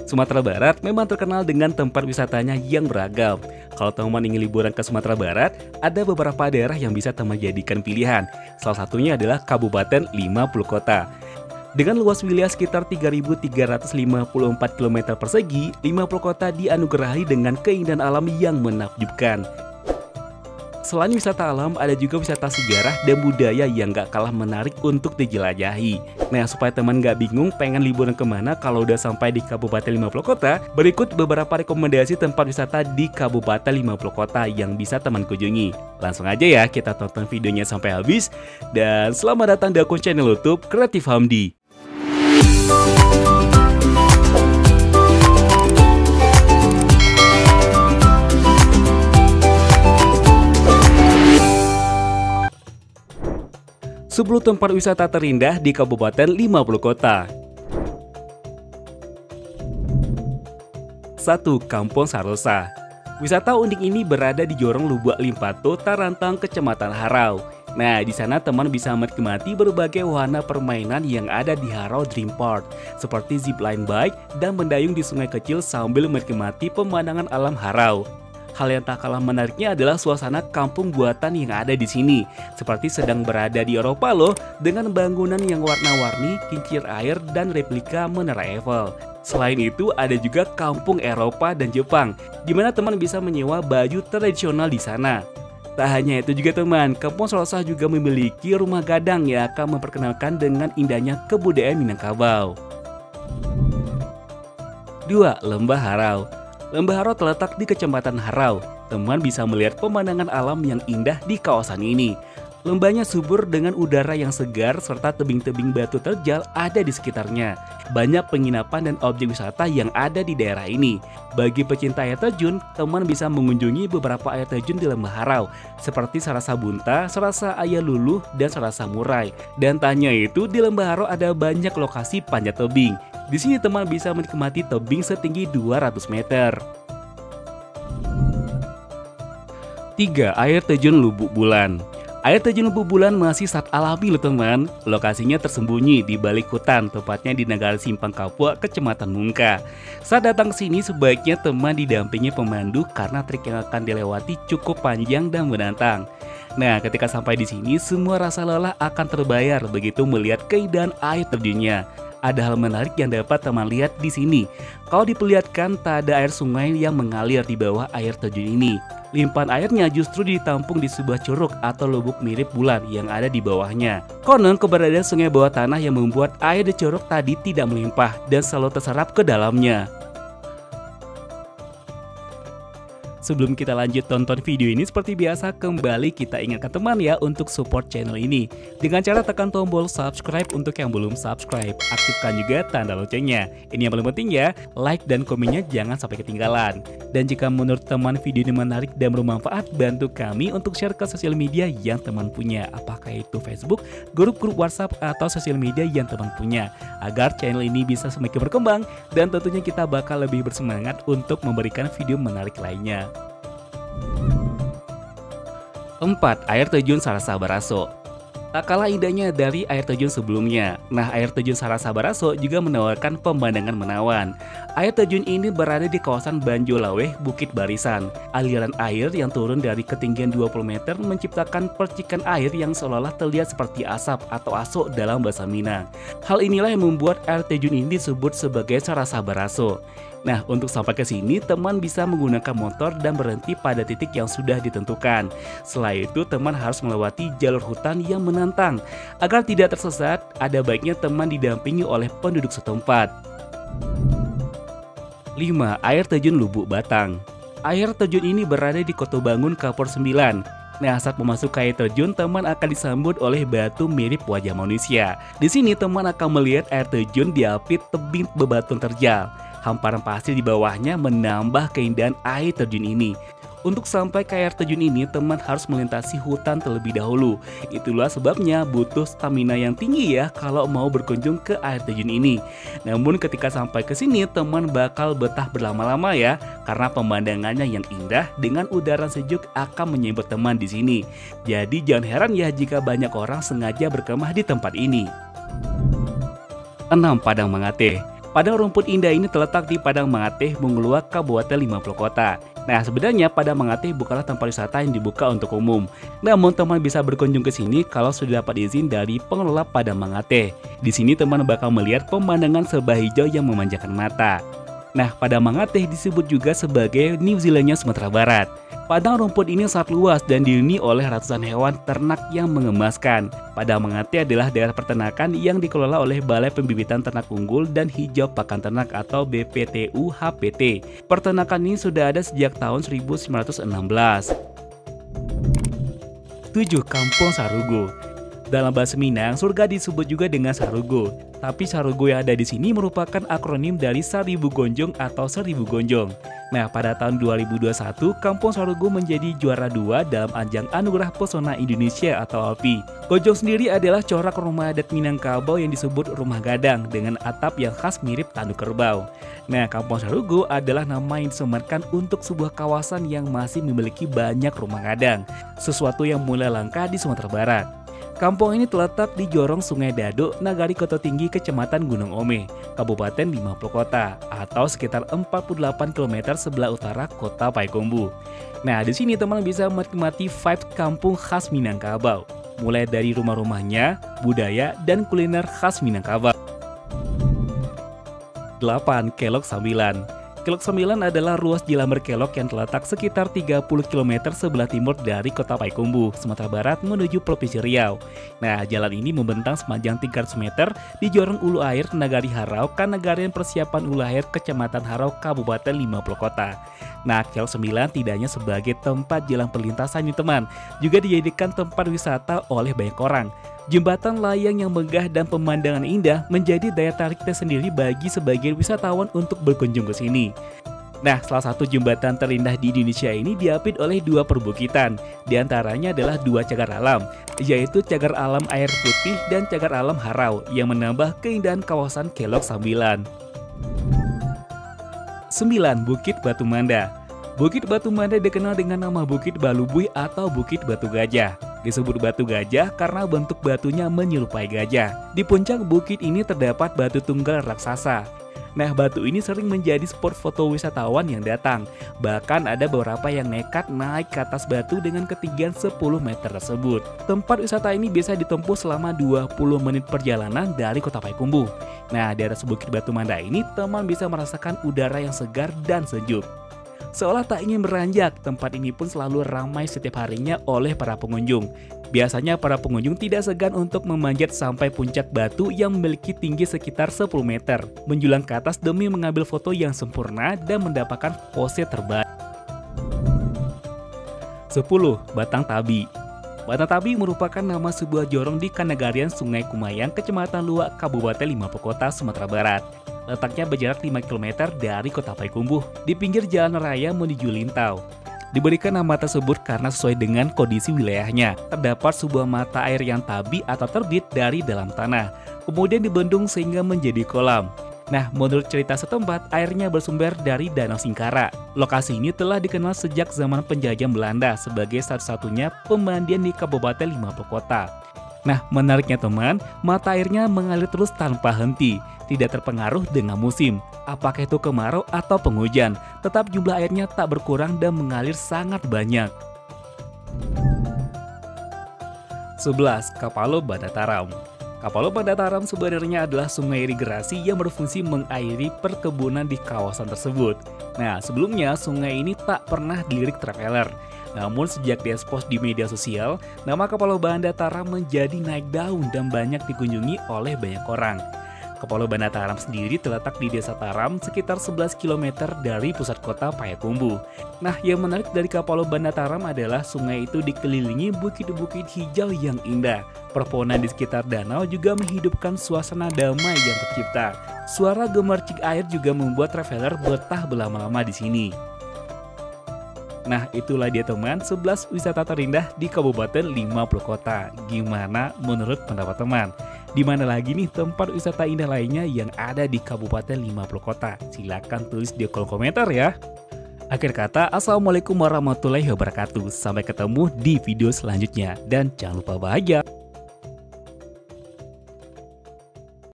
Sumatera Barat memang terkenal dengan tempat wisatanya yang beragam. Kalau teman ingin liburan ke Sumatera Barat, ada beberapa daerah yang bisa teman jadikan pilihan. Salah satunya adalah Kabupaten 50 Kota. Dengan luas wilayah sekitar 3.354 km persegi, 50 kota dianugerahi dengan keindahan alam yang menakjubkan. Selain wisata alam, ada juga wisata sejarah dan budaya yang gak kalah menarik untuk dijelajahi. Nah, supaya teman gak bingung pengen liburan kemana kalau udah sampai di Kabupaten 50 Kota, berikut beberapa rekomendasi tempat wisata di Kabupaten 50 Kota yang bisa teman kunjungi. Langsung aja ya, kita tonton videonya sampai habis. Dan selamat datang di akun channel YouTube Kreatif Hamdi. Sepuluh tempat wisata terindah di Kabupaten 50 Kota. 1. Kampung Sarosa. Wisata unik ini berada di Jorong Lubuk Limpato, Tarantang, Kecamatan Harau. Nah, di sana teman bisa menikmati berbagai wahana permainan yang ada di Harau Dream Park, seperti zipline bike dan mendayung di sungai kecil sambil menikmati pemandangan alam Harau. Hal yang tak kalah menariknya adalah suasana kampung buatan yang ada di sini, seperti sedang berada di Eropa loh, dengan bangunan yang warna-warni, kincir air, dan replika Menara Eiffel. Selain itu, ada juga kampung Eropa dan Jepang, di mana teman bisa menyewa baju tradisional di sana. Tak hanya itu juga teman, Kampung Sarosa juga memiliki rumah gadang yang akan memperkenalkan dengan indahnya kebudayaan Minangkabau. 2. Lembah Harau. Lembah Harau terletak di Kecamatan Harau. Teman bisa melihat pemandangan alam yang indah di kawasan ini. Lembahnya subur dengan udara yang segar serta tebing-tebing batu terjal ada di sekitarnya. Banyak penginapan dan objek wisata yang ada di daerah ini. Bagi pecinta air terjun, teman bisa mengunjungi beberapa air terjun di Lembah Harau, seperti Sarasa Bunta, Sarasa Ayah Luluh, dan Sarasa Murai. Dan tanya itu, di Lembah Harau ada banyak lokasi panjat tebing. Di sini teman bisa menikmati tebing setinggi 200 meter. 3. Air terjun Lubuk Bulan. Air terjun Lubuk Bulan masih sangat alami loh teman. Lokasinya tersembunyi di balik hutan, tepatnya di Negara Simpang Kapua, Kecamatan Mungka. Saat datang ke sini sebaiknya teman didampingi pemandu karena trik yang akan dilewati cukup panjang dan menantang. Nah, ketika sampai di sini semua rasa lelah akan terbayar begitu melihat keindahan air terjunnya. Ada hal menarik yang dapat teman lihat di sini. Kalau diperlihatkan, tak ada air sungai yang mengalir di bawah air terjun ini. Limpahan airnya justru ditampung di sebuah curug atau lubuk mirip bulan yang ada di bawahnya. Konon keberadaan sungai bawah tanah yang membuat air di curug tadi tidak melimpah dan selalu terserap ke dalamnya. Sebelum kita lanjut tonton video ini, seperti biasa kembali kita ingatkan teman ya untuk support channel ini dengan cara tekan tombol subscribe untuk yang belum subscribe. Aktifkan juga tanda loncengnya. Ini yang paling penting ya, like dan komennya jangan sampai ketinggalan. Dan jika menurut teman video ini menarik dan bermanfaat, bantu kami untuk share ke sosial media yang teman punya, apakah itu Facebook, grup-grup WhatsApp, atau sosial media yang teman punya, agar channel ini bisa semakin berkembang dan tentunya kita bakal lebih bersemangat untuk memberikan video menarik lainnya. 4. Air terjun Sarasa Baraso. Tak kalah indahnya dari air terjun sebelumnya. Nah, air terjun Sarasa Baraso juga menawarkan pemandangan menawan. Air terjun ini berada di kawasan Banjolaweh, Bukit Barisan. Aliran air yang turun dari ketinggian 20 meter menciptakan percikan air yang seolah-olah terlihat seperti asap atau asok dalam bahasa Minang. Hal inilah yang membuat air terjun ini disebut sebagai Sarasa Baraso. Nah, untuk sampai ke sini, teman bisa menggunakan motor dan berhenti pada titik yang sudah ditentukan. Setelah itu, teman harus melewati jalur hutan yang menantang. Agar tidak tersesat, ada baiknya teman didampingi oleh penduduk setempat. 5. Air terjun Lubuk Batang. Air terjun ini berada di Kota Bangun, Kapur 9. Nah, saat memasuki air terjun, teman akan disambut oleh batu mirip wajah manusia. Di sini, teman akan melihat air terjun diapit tebing bebatuan terjal. Hamparan pasir di bawahnya menambah keindahan air terjun ini. Untuk sampai ke air terjun ini, teman harus melintasi hutan terlebih dahulu. Itulah sebabnya butuh stamina yang tinggi ya kalau mau berkunjung ke air terjun ini. Namun ketika sampai ke sini, teman bakal betah berlama-lama ya, karena pemandangannya yang indah dengan udara sejuk akan menyambut teman di sini. Jadi jangan heran ya jika banyak orang sengaja berkemah di tempat ini. 6. Padang Mangate. Padang rumput indah ini terletak di Padang Mangateh, Mongoluak, Kabupaten 50 Kota. Nah, sebenarnya Padang Mangateh bukanlah tempat wisata yang dibuka untuk umum. Namun teman bisa berkunjung ke sini kalau sudah dapat izin dari pengelola Padang Mangateh. Di sini teman bakal melihat pemandangan serba hijau yang memanjakan mata. Nah, Padang Mangateh disebut juga sebagai New Zealandnya Sumatera Barat. Padang rumput ini sangat luas dan dihuni oleh ratusan hewan ternak yang mengemaskan. Padang Mangateh adalah daerah peternakan yang dikelola oleh Balai Pembibitan Ternak Unggul dan Hijau Pakan Ternak atau BPTU HPT. Peternakan ini sudah ada sejak tahun 1916. 7. Kampung Sarugo. Dalam bahasa Minang, surga disebut juga dengan Sarugo. Tapi Sarugo yang ada di sini merupakan akronim dari Seribu Gonjong atau Seribu Gonjong. Nah, pada tahun 2021, Kampung Sarugo menjadi juara 2 dalam ajang Anugerah Pesona Indonesia atau API. Gonjong sendiri adalah corak rumah adat Minangkabau yang disebut rumah gadang dengan atap yang khas mirip tanduk kerbau. Nah, Kampung Sarugo adalah nama yang disematkan untuk sebuah kawasan yang masih memiliki banyak rumah gadang, sesuatu yang mulai langka di Sumatera Barat. Kampung ini terletak di jorong Sungai Dado, Nagari Koto Tinggi, Kecamatan Gunung Ome, Kabupaten 50 Kota, atau sekitar 48 km sebelah utara Kota Payakumbuh. Nah, di sini teman bisa menikmati vibe kampung khas Minangkabau, mulai dari rumah-rumahnya, budaya, dan kuliner khas Minangkabau. 8. Kelok Sambilan. Kelok Sambilan adalah ruas jalan berkelok yang terletak sekitar 30 km sebelah timur dari Kota Payakumbuh, Sumatera Barat menuju Provinsi Riau. Nah, jalan ini membentang sepanjang 300 meter di jorong Ulu Air Nagari Harau, Kanagarian Persiapan Ulu Air, Kecamatan Harau, Kabupaten 50 Kota. Nah, Kelok Sambilan tidak hanya sebagai tempat jalan perlintasan nih teman, juga dijadikan tempat wisata oleh banyak orang. Jembatan layang yang megah dan pemandangan indah menjadi daya tarik tersendiri bagi sebagian wisatawan untuk berkunjung ke sini. Nah, salah satu jembatan terindah di Indonesia ini diapit oleh 2 perbukitan. Di antaranya adalah 2 cagar alam, yaitu cagar alam air putih dan cagar alam Harau yang menambah keindahan kawasan Kelok Sambilan. 9. Bukit Batu Manda. Bukit Batu Manda dikenal dengan nama Bukit Balubui atau Bukit Batu Gajah. Disebut batu gajah karena bentuk batunya menyerupai gajah. Di puncak bukit ini terdapat batu tunggal raksasa. Nah, batu ini sering menjadi spot foto wisatawan yang datang. Bahkan ada beberapa yang nekat naik ke atas batu dengan ketinggian 10 meter tersebut. Tempat wisata ini bisa ditempuh selama 20 menit perjalanan dari Kota Payakumbuh. Nah, di atas Bukit Batu Manda ini teman bisa merasakan udara yang segar dan sejuk. Seolah tak ingin beranjak, tempat ini pun selalu ramai setiap harinya oleh para pengunjung. Biasanya para pengunjung tidak segan untuk memanjat sampai puncak batu yang memiliki tinggi sekitar 10 meter, menjulang ke atas demi mengambil foto yang sempurna dan mendapatkan pose terbaik. 10. Batang Tabi. Batang Tabi merupakan nama sebuah jorong di Kanagarian Sungai Kumayang, Kecamatan Luak, Kabupaten 50 Kota, Sumatera Barat. Letaknya berjarak 5 km dari Kota Payakumbuh, di pinggir jalan raya menuju Lintau. Diberikan nama tersebut karena sesuai dengan kondisi wilayahnya. Terdapat sebuah mata air yang tabi atau terbit dari dalam tanah, kemudian dibendung sehingga menjadi kolam. Nah, menurut cerita setempat, airnya bersumber dari Danau Singkara. Lokasi ini telah dikenal sejak zaman penjajah Belanda sebagai satu-satunya pemandian di Kabupaten 50 Kota. Nah, menariknya teman, mata airnya mengalir terus tanpa henti, tidak terpengaruh dengan musim, apakah itu kemarau atau penghujan, tetap jumlah airnya tak berkurang dan mengalir sangat banyak. 11. Kapalo Bandataram. Kapalo Bandataram sebenarnya adalah sungai irigasi yang berfungsi mengairi perkebunan di kawasan tersebut. Nah, sebelumnya sungai ini tak pernah dilirik traveler. Namun sejak diekspos di media sosial, nama Kapalo Bandataram menjadi naik daun dan banyak dikunjungi oleh banyak orang. Kapalo Bandataram sendiri terletak di Desa Taram sekitar 11 km dari pusat kota Payakumbuh. Nah, yang menarik dari Kapalo Bandataram adalah sungai itu dikelilingi bukit-bukit hijau yang indah. Perpohonan di sekitar danau juga menghidupkan suasana damai yang tercipta. Suara gemercik air juga membuat traveler betah berlama-lama di sini. Nah, itulah dia teman 11 wisata terindah di Kabupaten 50 Kota. Gimana menurut pendapat teman? Di mana lagi nih tempat wisata indah lainnya yang ada di Kabupaten 50 Kota? Silahkan tulis di kolom komentar ya. Akhir kata, Assalamualaikum warahmatullahi wabarakatuh. Sampai ketemu di video selanjutnya. Dan jangan lupa bahagia.